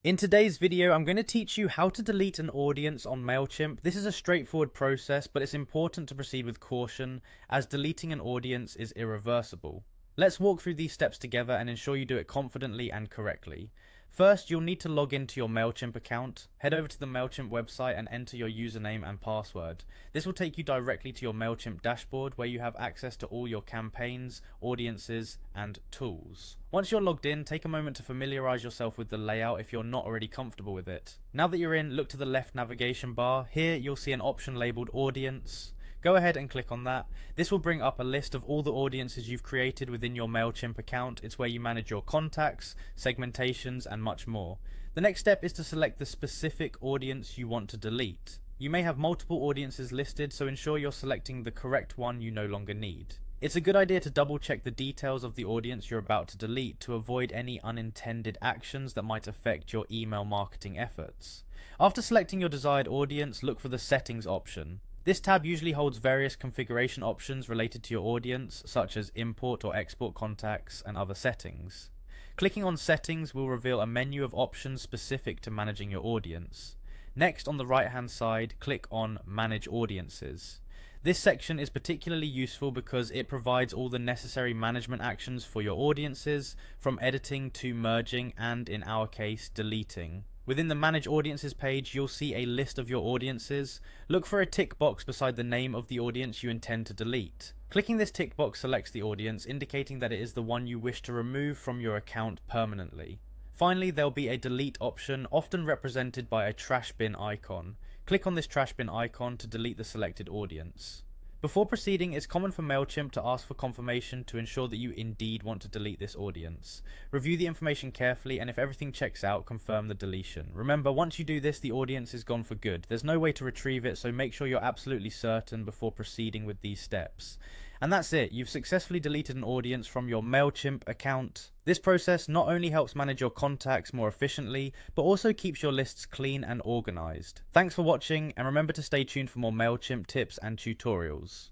In today's video, I'm going to teach you how to delete an audience on Mailchimp. This is a straightforward process, but it's important to proceed with caution as deleting an audience is irreversible. Let's walk through these steps together and ensure you do it confidently and correctly. First, you'll need to log into your Mailchimp account. Head over to the Mailchimp website and enter your username and password. This will take you directly to your Mailchimp dashboard where you have access to all your campaigns, audiences, and tools. Once you're logged in, take a moment to familiarize yourself with the layout if you're not already comfortable with it. Now that you're in, look to the left navigation bar. Here you'll see an option labeled Audience. Go ahead and click on that. This will bring up a list of all the audiences you've created within your Mailchimp account. It's where you manage your contacts, segmentations, and much more. The next step is to select the specific audience you want to delete. You may have multiple audiences listed, so ensure you're selecting the correct one you no longer need. It's a good idea to double check the details of the audience you're about to delete to avoid any unintended actions that might affect your email marketing efforts. After selecting your desired audience, look for the settings option. This tab usually holds various configuration options related to your audience, such as import or export contacts and other settings. Clicking on settings will reveal a menu of options specific to managing your audience. Next, on the right hand side, click on Manage Audiences. This section is particularly useful because it provides all the necessary management actions for your audiences, from editing to merging and, in our case, deleting. Within the Manage Audiences page, you'll see a list of your audiences. Look for a tick box beside the name of the audience you intend to delete. Clicking this tick box selects the audience, indicating that it is the one you wish to remove from your account permanently. Finally, there'll be a delete option, often represented by a trash bin icon. Click on this trash bin icon to delete the selected audience. Before proceeding, it's common for Mailchimp to ask for confirmation to ensure that you indeed want to delete this audience. Review the information carefully, and if everything checks out, confirm the deletion. Remember, once you do this, the audience is gone for good. There's no way to retrieve it, so make sure you're absolutely certain before proceeding with these steps. And that's it. You've successfully deleted an audience from your Mailchimp account. This process not only helps manage your contacts more efficiently, but also keeps your lists clean and organized. Thanks for watching, and remember to stay tuned for more Mailchimp tips and tutorials.